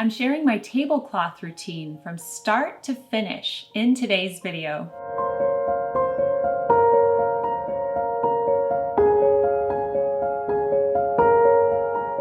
I'm sharing my tablecloth routine from start to finish in today's video.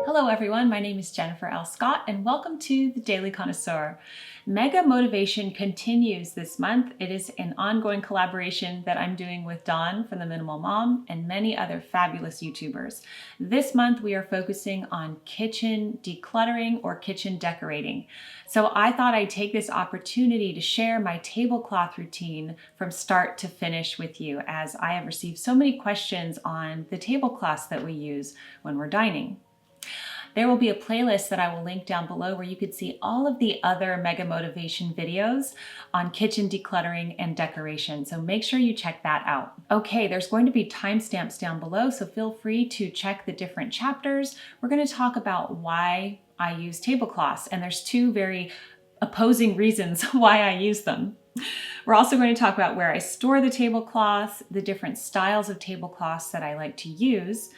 Hello everyone, my name is Jennifer L. Scott and welcome to the Daily Connoisseur. Mega Motivation continues this month. It is an ongoing collaboration that I'm doing with Dawn from The Minimal Mom and many other fabulous YouTubers. This month we are focusing on kitchen decluttering or kitchen decorating. So I thought I'd take this opportunity to share my tablecloth routine from start to finish with you, as I have received so many questions on the tablecloths that we use when we're dining. There will be a playlist that I will link down below where you could see all of the other Mega Motivation videos on kitchen decluttering and decoration. So make sure you check that out. Okay, there's going to be timestamps down below, so feel free to check the different chapters. We're going to talk about why I use tablecloths, and there's two very opposing reasons why I use them. We're also going to talk about where I store the tablecloths, the different styles of tablecloths that I like to use,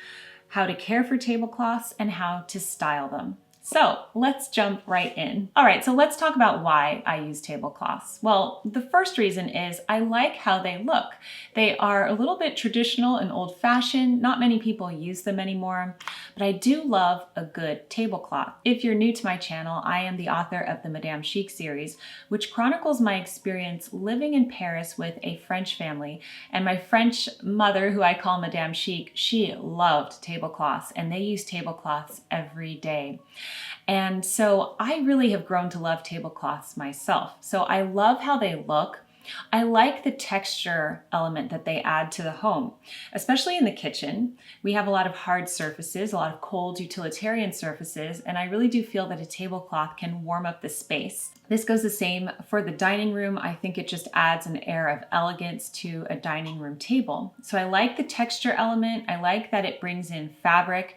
how to care for tablecloths, and how to style them. So let's jump right in. All right, so let's talk about why I use tablecloths. Well, the first reason is I like how they look. They are a little bit traditional and old-fashioned. Not many people use them anymore, but I do love a good tablecloth. If you're new to my channel, I am the author of the Madame Chic series, which chronicles my experience living in Paris with a French family. And my French mother, who I call Madame Chic, she loved tablecloths, and they use tablecloths every day. And so I really have grown to love tablecloths myself. So I love how they look. I like the texture element that they add to the home, especially in the kitchen. We have a lot of hard surfaces, a lot of cold utilitarian surfaces, and I really do feel that a tablecloth can warm up the space. This goes the same for the dining room. I think it just adds an air of elegance to a dining room table. So I like the texture element. I like that it brings in fabric.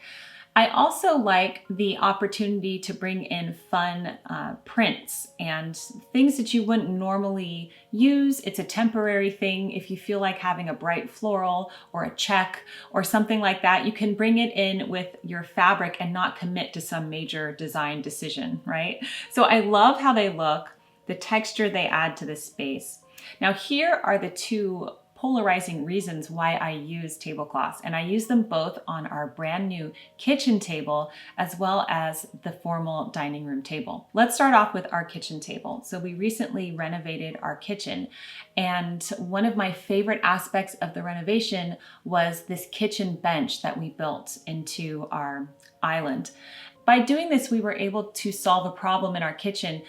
I also like the opportunity to bring in fun prints and things that you wouldn't normally use. It's a temporary thing. If you feel like having a bright floral or a check or something like that, you can bring it in with your fabric and not commit to some major design decision, right? So I love how they look, the texture they add to the space. Now here are the two polarizing reasons why I use tablecloths, and I use them both on our brand new kitchen table as well as the formal dining room table. Let's start off with our kitchen table. So we recently renovated our kitchen, and one of my favorite aspects of the renovation was this kitchen bench that we built into our island. By doing this, we were able to solve a problem in our kitchen,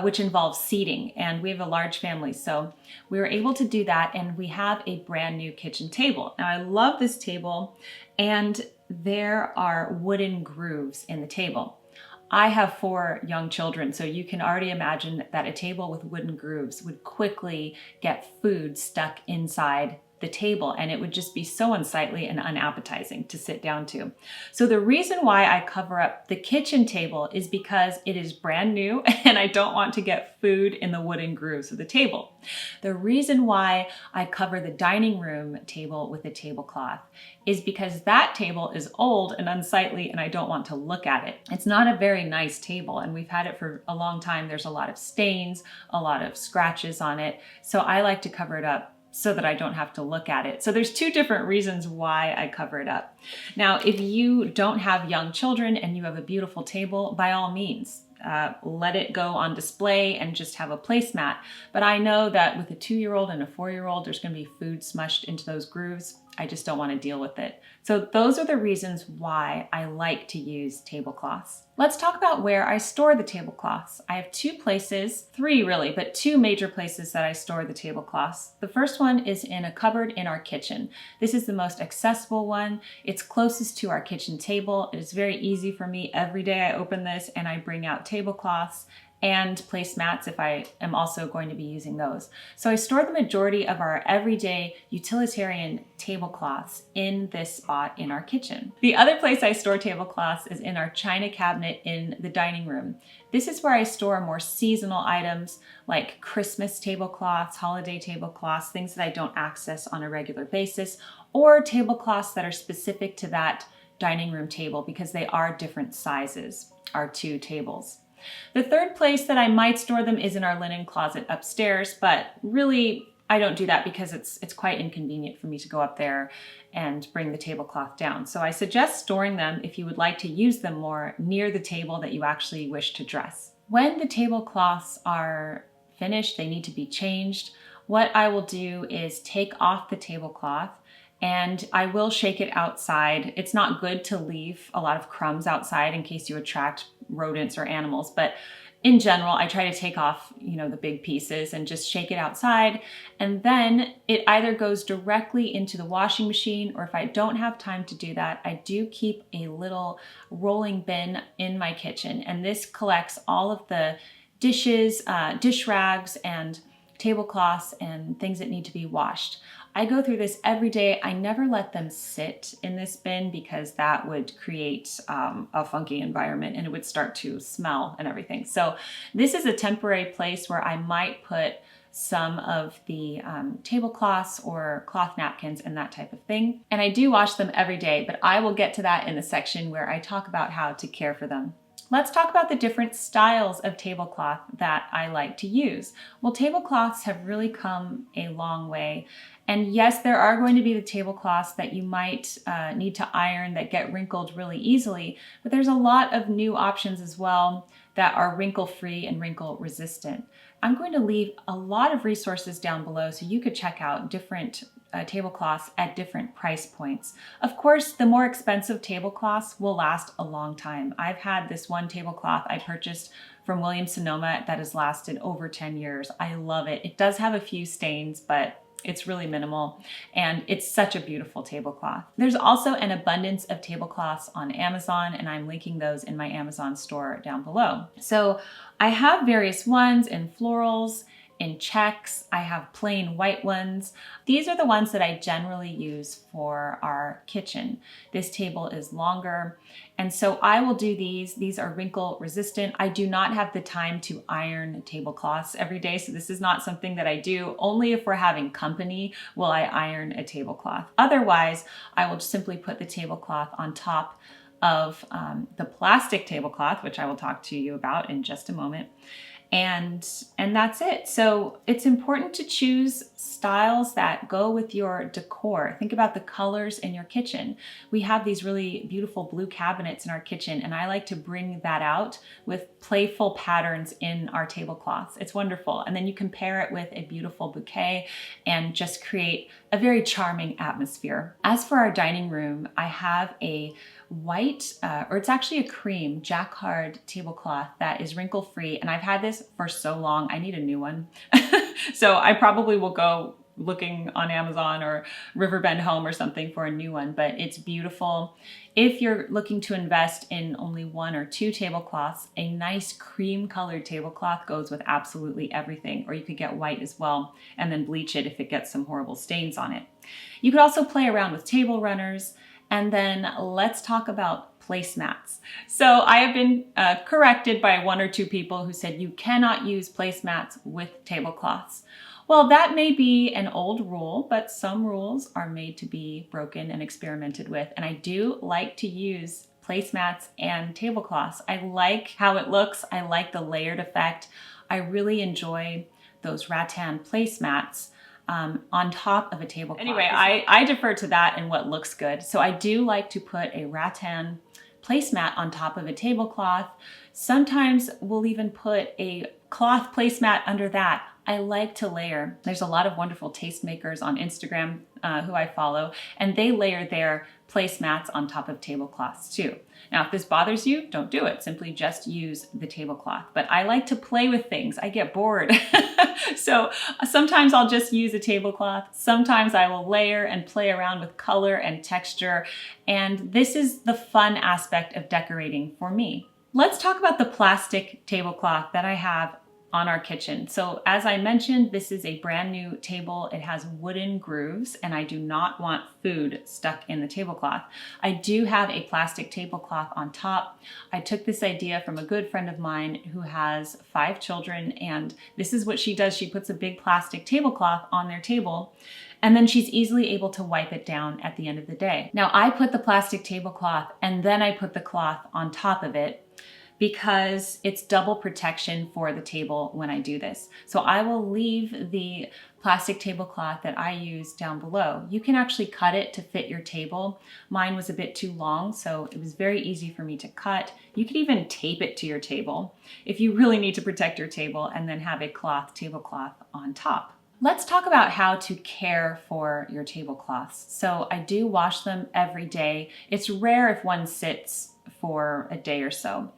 which involves seating, and we have a large family, so we were able to do that, and we have a brand new kitchen table. Now, I love this table, and there are wooden grooves in the table. I have 4 young children, so you can already imagine that a table with wooden grooves would quickly get food stuck inside the table, and it would just be so unsightly and unappetizing to sit down to. So the reason why I cover up the kitchen table is because it is brand new and I don't want to get food in the wooden grooves of the table. The reason why I cover the dining room table with a tablecloth is because that table is old and unsightly and I don't want to look at it. It's not a very nice table, and we've had it for a long time. There's a lot of stains, a lot of scratches on it. So I like to cover it up so that I don't have to look at it. So there's 2 different reasons why I cover it up. Now, if you don't have young children and you have a beautiful table, by all means, let it go on display and just have a placemat. But I know that with a 2-year-old and a 4-year-old, there's going to be food smushed into those grooves. I just don't want to deal with it. So those are the reasons why I like to use tablecloths. Let's talk about where I store the tablecloths. I have 2 places, 3 really, but 2 major places that I store the tablecloths. The first one is in a cupboard in our kitchen. This is the most accessible one. It's closest to our kitchen table. It is very easy for me. Every day I open this and I bring out tablecloths and placemats if I am also going to be using those. So I store the majority of our everyday utilitarian tablecloths in this spot in our kitchen. The other place I store tablecloths is in our china cabinet in the dining room. This is where I store more seasonal items like Christmas tablecloths, holiday tablecloths, things that I don't access on a regular basis, or tablecloths that are specific to that dining room table because they are different sizes, our 2 tables. The third place that I might store them is in our linen closet upstairs, but really I don't do that because it's quite inconvenient for me to go up there and bring the tablecloth down. So I suggest storing them, if you would like to use them more, near the table that you actually wish to dress. When the tablecloths are finished, they need to be changed. What I will do is take off the tablecloth and I will shake it outside. It's not good to leave a lot of crumbs outside in case you attract rodents or animals, but in general, I try to take off, the big pieces and just shake it outside. And then it either goes directly into the washing machine, or if I don't have time to do that, I do keep a little rolling bin in my kitchen. And this collects all of the dishes, dish rags, and tablecloths and things that need to be washed. I go through this every day. I never let them sit in this bin because that would create a funky environment and it would start to smell and everything. So this is a temporary place where I might put some of the tablecloths or cloth napkins and that type of thing. And I do wash them every day, but I will get to that in the section where I talk about how to care for them. Let's talk about the different styles of tablecloth that I like to use. Well, tablecloths have really come a long way. And yes, there are going to be the tablecloths that you might need to iron that get wrinkled really easily, but there's a lot of new options as well that are wrinkle-free and wrinkle-resistant. I'm going to leave a lot of resources down below so you could check out different tablecloths at different price points. Of course, the more expensive tablecloths will last a long time. I've had this one tablecloth I purchased from Williams-Sonoma that has lasted over 10 years. I love it. It does have a few stains, but it's really minimal, and it's such a beautiful tablecloth. There's also an abundance of tablecloths on Amazon, and I'm linking those in my Amazon store down below. So I have various ones in florals, in checks. I have plain white ones. These are the ones that I generally use for our kitchen. This table is longer, and so I will do these. These are wrinkle resistant. I do not have the time to iron tablecloths every day, so this is not something that I do. Only if we're having company will I iron a tablecloth. Otherwise, I will just simply put the tablecloth on top of the plastic tablecloth, which I will talk to you about in just a moment. And that's it. So it's important to choose styles that go with your decor. Think about the colors in your kitchen. We have these really beautiful blue cabinets in our kitchen, and I like to bring that out with playful patterns in our tablecloths. It's wonderful. And then you can pair it with a beautiful bouquet and just create a very charming atmosphere. As for our dining room, I have a white, or it's actually a cream jacquard tablecloth that is wrinkle free, and I've had this for so long I need a new one. So I probably will go looking on Amazon or Riverbend Home or something for a new one, but it's beautiful. If you're looking to invest in only one or two tablecloths, a nice cream colored tablecloth goes with absolutely everything, or you could get white as well and then bleach it if it gets some horrible stains on it. You could also play around with table runners. And then let's talk about placemats. So I have been corrected by one or two people who said you cannot use placemats with tablecloths. Well, that may be an old rule, but some rules are made to be broken and experimented with. And I do like to use placemats and tablecloths. I like how it looks. I like the layered effect. I really enjoy those rattan placemats on top of a tablecloth. Anyway, I defer to that and what looks good. So I do like to put a rattan placemat on top of a tablecloth. Sometimes we'll even put a cloth placemat under that. I like to layer. There's a lot of wonderful tastemakers on Instagram who I follow, and they layer their placemats on top of tablecloths too. Now, if this bothers you, don't do it. Simply just use the tablecloth. But I like to play with things. I get bored. So sometimes I'll just use a tablecloth. Sometimes I will layer and play around with color and texture. And this is the fun aspect of decorating for me. Let's talk about the plastic tablecloth that I have on our kitchen. So as I mentioned, this is a brand new table. It has wooden grooves, and I do not want food stuck in the tablecloth. I do have a plastic tablecloth on top. I took this idea from a good friend of mine who has 5 children, and this is what she does. She puts a big plastic tablecloth on their table, and then she's easily able to wipe it down at the end of the day. Now, I put the plastic tablecloth and then I put the cloth on top of it. because it's double protection for the table when I do this. So I will leave the plastic tablecloth that I use down below. You can actually cut it to fit your table. Mine was a bit too long, so it was very easy for me to cut. You could even tape it to your table if you really need to protect your table, and then have a cloth tablecloth on top. Let's talk about how to care for your tablecloths. So I do wash them every day. It's rare if one sits for a day or so.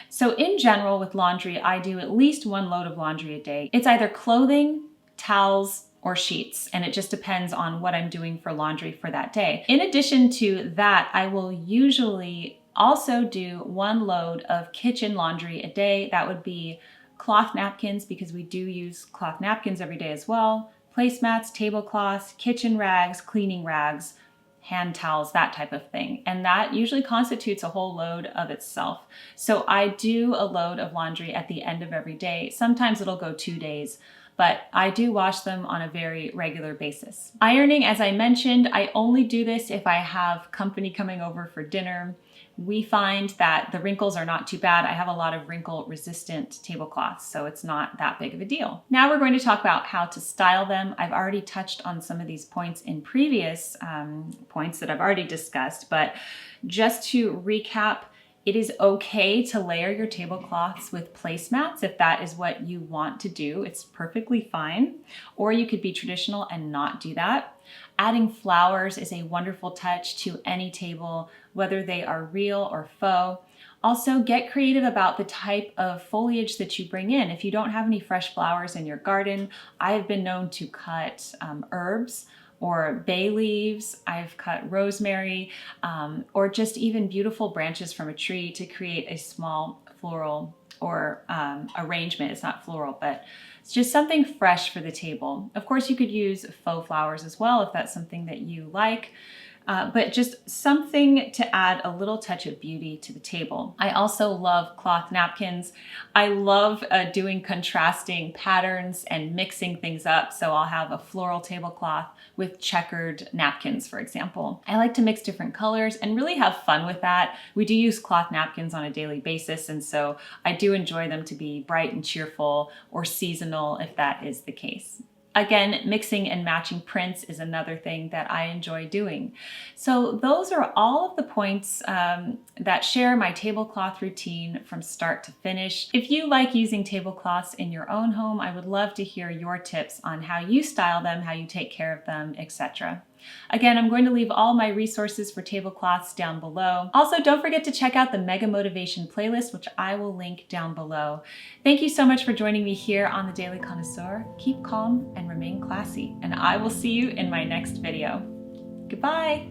So in general with laundry, I do at least one load of laundry a day. It's either clothing, towels, or sheets, and it just depends on what I'm doing for laundry for that day. In addition to that, I will usually also do one load of kitchen laundry a day. That would be cloth napkins, because we do use cloth napkins every day as well, placemats, tablecloths, kitchen rags, cleaning rags, hand towels, that type of thing. And that usually constitutes a whole load of itself. So I do a load of laundry at the end of every day. Sometimes it'll go 2 days, but I do wash them on a very regular basis. Ironing, as I mentioned, I only do this if I have company coming over for dinner. We find that the wrinkles are not too bad. I have a lot of wrinkle resistant tablecloths, so it's not that big of a deal. Now we're going to talk about how to style them. I've already touched on some of these points in previous points that I've already discussed, but just to recap, it is okay to layer your tablecloths with placemats if that is what you want to do. It's perfectly fine. Or you could be traditional and not do that. Adding flowers is a wonderful touch to any table, whether they are real or faux. Also, get creative about the type of foliage that you bring in. If you don't have any fresh flowers in your garden, I have been known to cut herbs or bay leaves. I've cut rosemary, or just even beautiful branches from a tree to create a small floral or arrangement. It's not floral, but it's just something fresh for the table. Of course, you could use faux flowers as well if that's something that you like. But just something to add a little touch of beauty to the table. I also love cloth napkins. I love doing contrasting patterns and mixing things up. So I'll have a floral tablecloth with checkered napkins, for example. I like to mix different colors and really have fun with that. We do use cloth napkins on a daily basis, and so I do enjoy them to be bright and cheerful or seasonal if that is the case. Again, mixing and matching prints is another thing that I enjoy doing. So those are all of the points that share my tablecloth routine from start to finish. If you like using tablecloths in your own home, I would love to hear your tips on how you style them, how you take care of them, etc. Again, I'm going to leave all my resources for tablecloths down below. Also, don't forget to check out the Mega Motivation playlist, which I will link down below. Thank you so much for joining me here on the Daily Connoisseur. Keep calm and remain classy, and I will see you in my next video. Goodbye.